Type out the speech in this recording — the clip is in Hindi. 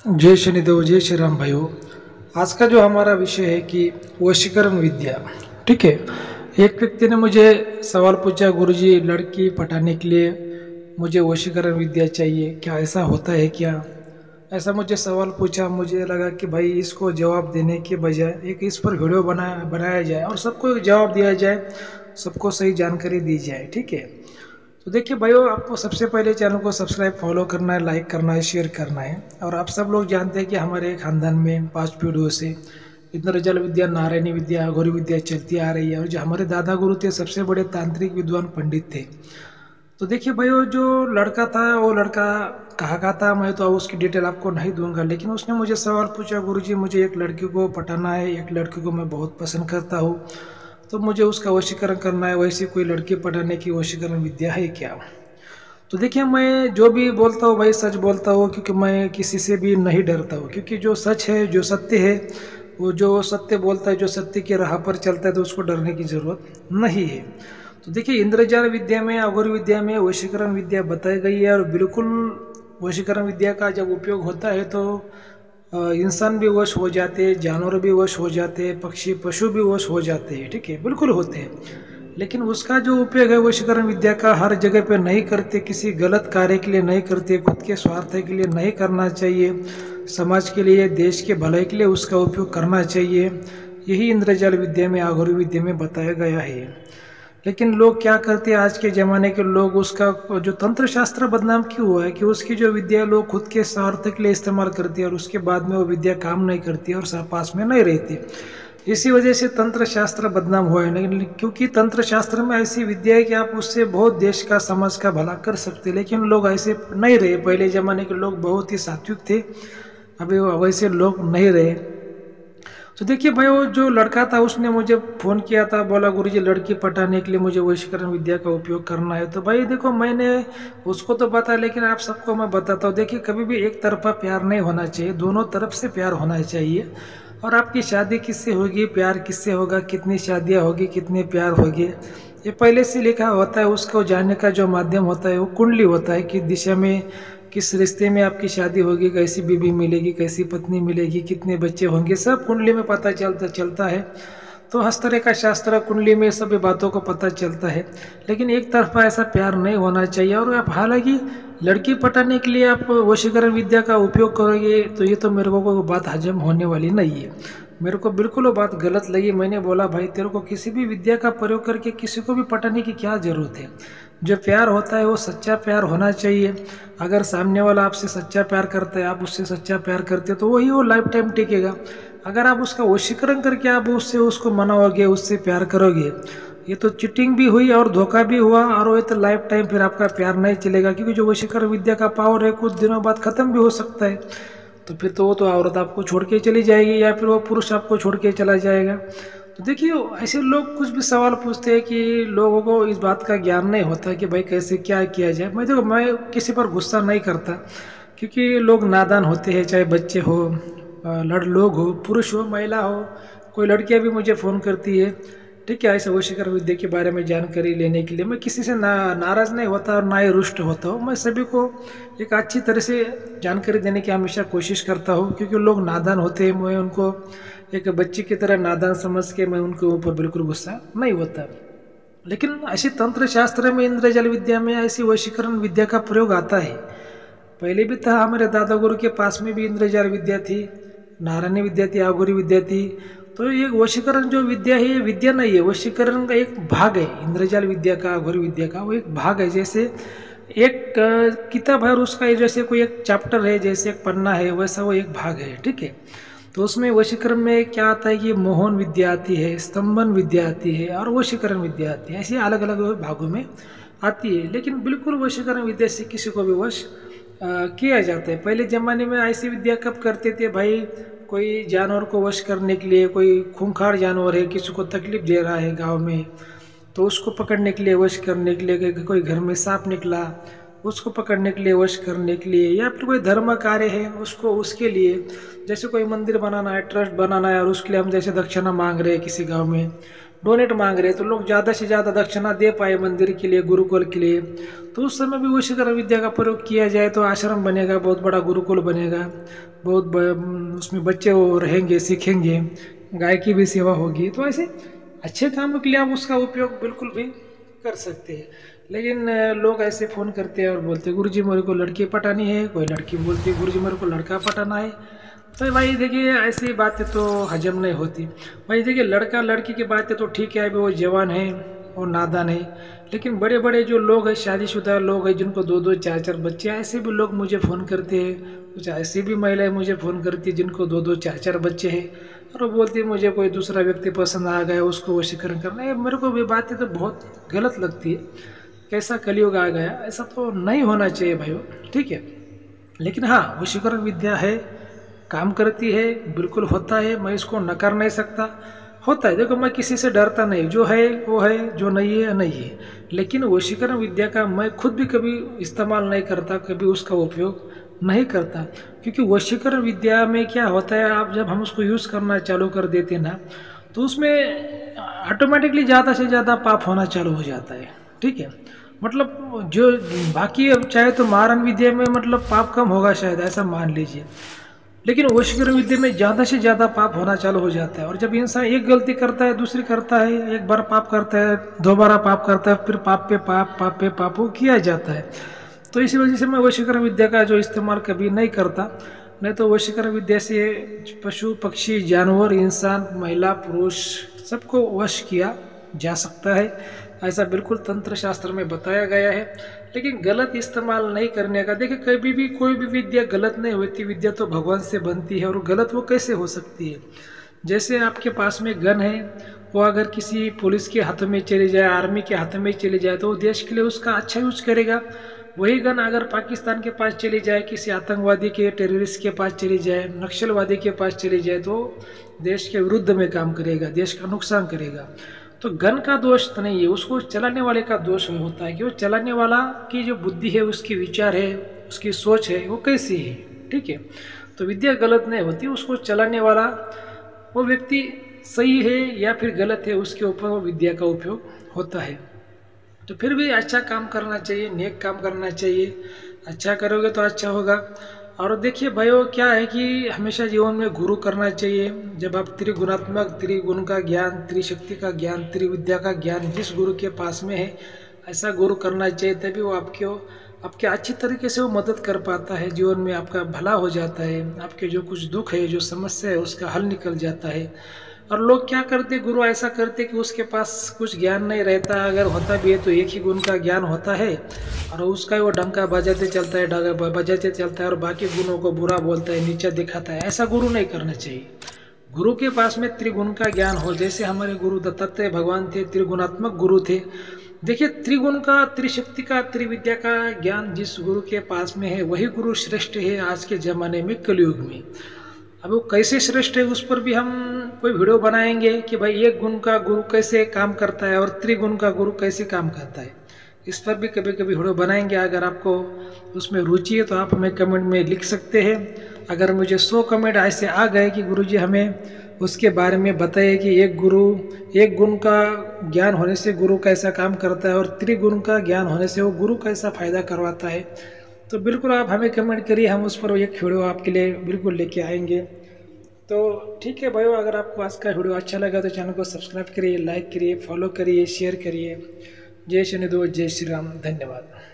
जय शनिदेव, जय श्री राम भाइयों। आज का जो हमारा विषय है कि वशीकरण विद्या। ठीक है। एक व्यक्ति ने मुझे सवाल पूछा, गुरुजी लड़की पटाने के लिए मुझे वशीकरण विद्या चाहिए, क्या ऐसा होता है क्या? ऐसा मुझे सवाल पूछा। मुझे लगा कि भाई इसको जवाब देने के बजाय एक इस पर वीडियो बनाया जाए और सबको जवाब दिया जाए, सबको सही जानकारी दी जाए। ठीक है। तो देखिए भाइयों, आपको सबसे पहले चैनल को सब्सक्राइब फॉलो करना है, लाइक करना है, शेयर करना है। और आप सब लोग जानते हैं कि हमारे खानदान में 5 पीढ़ियों से इंद्रजाल विद्या, नारायणी विद्या, अघोरी विद्या चलती आ रही है। और जो हमारे दादा गुरु थे, सबसे बड़े तांत्रिक विद्वान पंडित थे। तो देखिए भाइयों, जो लड़का था वो लड़का कहाँ का था, मैं तो उसकी डिटेल आपको नहीं दूंगा, लेकिन उसने मुझे सवाल पूछा, गुरुजी मुझे एक लड़की को पटाना है, एक लड़की को मैं बहुत पसंद करता हूँ, तो मुझे उसका वशीकरण करना है। वैसे कोई लड़की पटाने की वशीकरण विद्या है क्या? तो देखिए, मैं जो भी बोलता हूँ भाई सच बोलता हूँ, क्योंकि मैं किसी से भी नहीं डरता हूँ। क्योंकि जो सच है, जो सत्य है, वो जो सत्य बोलता है, जो सत्य की राह पर चलता है, तो उसको डरने की जरूरत नहीं है। तो देखिए, इंद्रजाल विद्या में, अघोर विद्या में वशीकरण विद्या बताई गई है। और बिल्कुल वशीकरण विद्या का जब उपयोग होता है तो इंसान भी वश हो जाते हैं, जानवर भी वश हो जाते हैं, पक्षी पशु भी वश हो जाते हैं। ठीक है, बिल्कुल होते हैं। लेकिन उसका जो उपयोग है वशीकरण विद्या का हर जगह पे नहीं करते, किसी गलत कार्य के लिए नहीं करते, खुद के स्वार्थ के लिए नहीं करना चाहिए, समाज के लिए, देश के भलाई के लिए उसका उपयोग करना चाहिए। यही इंद्रजाल विद्या में, अघोरी विद्या में बताया गया है। लेकिन लोग क्या करते हैं, आज के ज़माने के लोग, उसका जो तंत्र शास्त्र बदनाम क्यों हुआ है कि उसकी जो विद्या लोग खुद के स्वार्थ के लिए इस्तेमाल करते हैं और उसके बाद में वो विद्या काम नहीं करती और पास में नहीं रहती। इसी वजह से तंत्र शास्त्र बदनाम हुआ है। लेकिन क्योंकि तंत्र शास्त्र में ऐसी विद्या है कि आप उससे बहुत देश का, समाज का भला कर सकते, लेकिन लोग ऐसे नहीं रहे। पहले ज़माने के लोग बहुत ही सात्विक थे, अभी वैसे लोग नहीं रहे। तो देखिए भाई, वो जो लड़का था उसने मुझे फ़ोन किया था, बोला गुरुजी लड़की पटाने के लिए मुझे वशीकरण विद्या का उपयोग करना है। तो भाई देखो, मैंने उसको तो बताया, लेकिन आप सबको मैं बताता हूँ। देखिए, कभी भी एक तरफा प्यार नहीं होना चाहिए, दोनों तरफ से प्यार होना चाहिए। और आपकी शादी किससे होगी, प्यार किससे होगा, कितनी शादियाँ होगी, कितने प्यार होंगे, ये पहले से लिखा होता है। उसको जानने का जो माध्यम होता है वो कुंडली होता है, किस दिशा में, किस रिश्ते में आपकी शादी होगी, कैसी बीवी मिलेगी, कैसी पत्नी मिलेगी, कितने बच्चे होंगे, सब कुंडली में पता चलता है। तो हस्तरेखा शास्त्र, कुंडली में सभी बातों को पता चलता है। लेकिन एक तरफा ऐसा प्यार नहीं होना चाहिए। और आप हालांकि लड़की पटाने के लिए आप वशीकरण विद्या का उपयोग करोगे तो ये तो मेरे को कोई बात हजम होने वाली नहीं है। मेरे को बिल्कुल वो बात गलत लगी। मैंने बोला भाई, तेरे को किसी भी विद्या का प्रयोग करके किसी को भी पटाने की क्या ज़रूरत है? जो प्यार होता है वो सच्चा प्यार होना चाहिए। अगर सामने वाला आपसे सच्चा प्यार करता है, आप उससे सच्चा प्यार करते हो, तो वही वो लाइफ टाइम टिकेगा। अगर आप उसका वशीकरण करके आप उसको मनाओगे, उससे प्यार करोगे, ये तो चीटिंग भी हुई और धोखा भी हुआ। और वो तो लाइफ टाइम फिर आपका प्यार नहीं चलेगा, क्योंकि जो वशीकरण विद्या का पावर है कुछ दिनों बाद खत्म भी हो सकता है। तो फिर तो वो तो औरत आपको छोड़ के चली जाएगी या फिर वो पुरुष आपको छोड़ के चला जाएगा। तो देखिए, ऐसे लोग कुछ भी सवाल पूछते हैं कि लोगों को इस बात का ज्ञान नहीं होता कि भाई कैसे क्या किया जाए। मैं किसी पर गुस्सा नहीं करता, क्योंकि लोग नादान होते हैं, चाहे बच्चे हो, लोग हो, पुरुष हो, महिला हो। कोई लड़कियां भी मुझे फ़ोन करती है, ठीक है, ऐसे वशीकरण विद्या के बारे में जानकारी लेने के लिए। मैं किसी से नाराज़ नहीं होता और ना ही रुष्ट होता हूँ। मैं सभी को एक अच्छी तरह से जानकारी देने की हमेशा कोशिश करता हूँ, क्योंकि लोग नादान होते हैं। मैं उनको एक बच्चे की तरह नादान समझ के मैं उनके ऊपर बिल्कुल गुस्सा नहीं होता। लेकिन ऐसी तंत्र शास्त्र में, इंद्रजाल विद्या में ऐसी वशीकरण विद्या का प्रयोग आता है। पहले भी था, हमारे दादा गुरु के पास में भी इंद्रजाल विद्या थी, नारायणी विद्या थी, अघोरी विद्या थी। तो ये वशीकरण जो विद्या है, ये विद्या नहीं है, वशीकरण का एक भाग है। इंद्रजाल विद्या का, अघोरी विद्या का वो एक भाग है। जैसे एक किताब है और उसका जैसे कोई एक चैप्टर है, जैसे एक पन्ना है, वैसा वो एक भाग है। ठीक है। तो उसमें वशीकरण में क्या आता है कि मोहन विद्या आती है, स्तंभन विद्या आती है और वशीकरण विद्या आती है। ऐसे अलग अलग भागों में आती है। लेकिन बिल्कुल वशीकरण विद्या से किसी को भी वश किया जाता है। पहले ज़माने में ऐसी विद्या कब करते थे भाई? कोई जानवर को वश करने के लिए, कोई खूंखार जानवर है, किसी को तकलीफ दे रहा है गांव में, तो उसको पकड़ने के लिए, वश करने के लिए, कोई घर में सांप निकला, उसको पकड़ने के लिए, वश करने के लिए, या फिर कोई धर्म कार्य है उसको, उसके लिए, जैसे कोई मंदिर बनाना है, ट्रस्ट बनाना है, और उसके लिए हम जैसे दक्षिणा मांग रहे हैं किसी गांव में, डोनेट मांग रहे, तो लोग ज़्यादा से ज़्यादा दक्षिणा दे पाए मंदिर के लिए, गुरुकुल के लिए, तो उस समय भी वशीकरण विद्या का प्रयोग किया जाए तो आश्रम बनेगा, बहुत बड़ा गुरुकुल बनेगा, उसमें बच्चे वो रहेंगे, सीखेंगे, गाय की भी सेवा होगी। तो ऐसे अच्छे कामों के लिए आप उसका उपयोग बिल्कुल भी कर सकते हैं। लेकिन लोग ऐसे फ़ोन करते हैं और बोलते हैं गुरुजी मेरे को लड़की पटानी है, कोई लड़की बोलती है गुरुजी मेरे को लड़का पटाना है। तो भाई देखिए ऐसी बातें तो हजम नहीं होती। भाई देखिए लड़का लड़की की बातें तो ठीक है, अभी वो जवान है और नादान है, लेकिन बड़े बड़े जो लोग हैं, शादीशुदा लोग हैं, जिनको 2-2 4-4 बच्चे, ऐसे भी लोग मुझे फ़ोन करते हैं। कुछ ऐसी भी महिलाएं मुझे फ़ोन करती है जिनको 2-2 4-4 बच्चे हैं, और वो बोलती है मुझे कोई दूसरा व्यक्ति पसंद आ गया, उसको वशीकरण करना है। मेरे को भी बातें तो बहुत गलत लगती है, कैसा कलयुग आ गया, ऐसा तो नहीं होना चाहिए भाइयों, ठीक है। लेकिन हाँ, वशीकरण विद्या है, काम करती है, बिल्कुल होता है, मैं इसको नकार नहीं सकता, होता है। देखो मैं किसी से डरता नहीं, जो है वो है, जो नहीं है नहीं है। लेकिन वशीकरण विद्या का मैं खुद भी कभी इस्तेमाल नहीं करता, कभी उसका उपयोग नहीं करता, क्योंकि वशीकरण विद्या में क्या होता है, आप जब हम उसको यूज़ करना चालू कर देते हैं ना, तो उसमें ऑटोमेटिकली ज़्यादा से ज़्यादा पाप होना चालू हो जाता है, ठीक है। मतलब जो बाकी अब चाहे तो मारण विद्या में मतलब पाप कम होगा शायद, ऐसा मान लीजिए, लेकिन वशीकरण विद्या में ज़्यादा से ज़्यादा पाप होना चालू हो जाता है। और जब इंसान एक गलती करता है, दूसरी करता है, एक बार पाप करता है, दोबारा पाप करता है, फिर पाप पे पाप, पाप पे पाप वो किया जाता है। तो इसी वजह से मैं वशीकरण विद्या का जो इस्तेमाल कभी नहीं करता। नहीं तो वशीकरण विद्या से पशु पक्षी जानवर इंसान महिला पुरुष सबको वश किया जा सकता है, ऐसा बिल्कुल तंत्र शास्त्र में बताया गया है। लेकिन गलत इस्तेमाल नहीं करने का। देखिए कभी भी कोई भी विद्या गलत नहीं होती, विद्या तो भगवान से बनती है, और गलत वो कैसे हो सकती है। जैसे आपके पास में गन है, वो अगर किसी पुलिस के हाथों में चली जाए, आर्मी के हाथों में चली जाए, तो वो देश के लिए उसका अच्छा यूज करेगा। वही गन अगर पाकिस्तान के पास चली जाए, किसी आतंकवादी के, टेररिस्ट के पास चली जाए, नक्सलवादी के पास चली जाए, तो देश के विरुद्ध में काम करेगा, देश का नुकसान करेगा। तो गन का दोष तो नहीं है, उसको चलाने वाले का दोष होता है कि वो चलाने वाला की जो बुद्धि है, उसकी विचार है, उसकी सोच है, वो कैसी है, ठीक है। तो विद्या गलत नहीं होती, उसको चलाने वाला वो व्यक्ति सही है या फिर गलत है, उसके ऊपर वो विद्या का उपयोग होता है। तो फिर भी अच्छा काम करना चाहिए, नेक काम करना चाहिए, अच्छा करोगे तो अच्छा होगा। और देखिए भाइयों क्या है कि हमेशा जीवन में गुरु करना चाहिए। जब आप त्रिगुणात्मक, त्रिगुण का ज्ञान, त्रिशक्ति का ज्ञान, त्रिविद्या का ज्ञान जिस गुरु के पास में है, ऐसा गुरु करना चाहिए, तभी वो आपके अच्छी तरीके से वो मदद कर पाता है, जीवन में आपका भला हो जाता है, आपके जो कुछ दुख है, जो समस्या है, उसका हल निकल जाता है। और लोग क्या करते, गुरु ऐसा करते कि उसके पास कुछ ज्ञान नहीं रहता, अगर होता भी है तो एक ही गुण का ज्ञान होता है, और उसका वो डंका बजाते चलता है, डगा बजाते चलता है, और बाकी गुणों को बुरा बोलता है, नीचा दिखाता है। ऐसा गुरु नहीं करना चाहिए। गुरु के पास में त्रिगुण का ज्ञान हो, जैसे हमारे गुरु दत्तात्रेय भगवान थे, त्रिगुणात्मक गुरु थे। देखिए त्रिगुण का, त्रिशक्ति का, त्रिविद्या का ज्ञान जिस गुरु के पास में है, वही गुरु श्रेष्ठ है आज के ज़माने में, कलयुग में। अब वो कैसे श्रेष्ठ है उस पर भी हम कोई वीडियो बनाएंगे कि भाई एक गुण का गुरु कैसे काम करता है और त्रिगुण का गुरु कैसे काम करता है, इस पर भी कभी कभी वीडियो बनाएंगे। अगर आपको उसमें रुचि है तो आप हमें कमेंट में लिख सकते हैं। अगर मुझे 100 कमेंट ऐसे आ गए कि गुरुजी हमें उसके बारे में बताइए कि एक गुण का ज्ञान होने से गुरु कैसा काम करता है और त्रिगुण का ज्ञान होने से वो गुरु कैसा फायदा करवाता है, तो बिल्कुल आप हमें कमेंट करिए, हम उस पर एक वीडियो आपके लिए बिल्कुल लेके आएंगे। तो ठीक है भाइयों, अगर आपको आज का वीडियो अच्छा लगा तो चैनल को सब्सक्राइब करिए, लाइक करिए, फॉलो करिए, शेयर करिए। जय शनिदेव, जय श्री राम, धन्यवाद।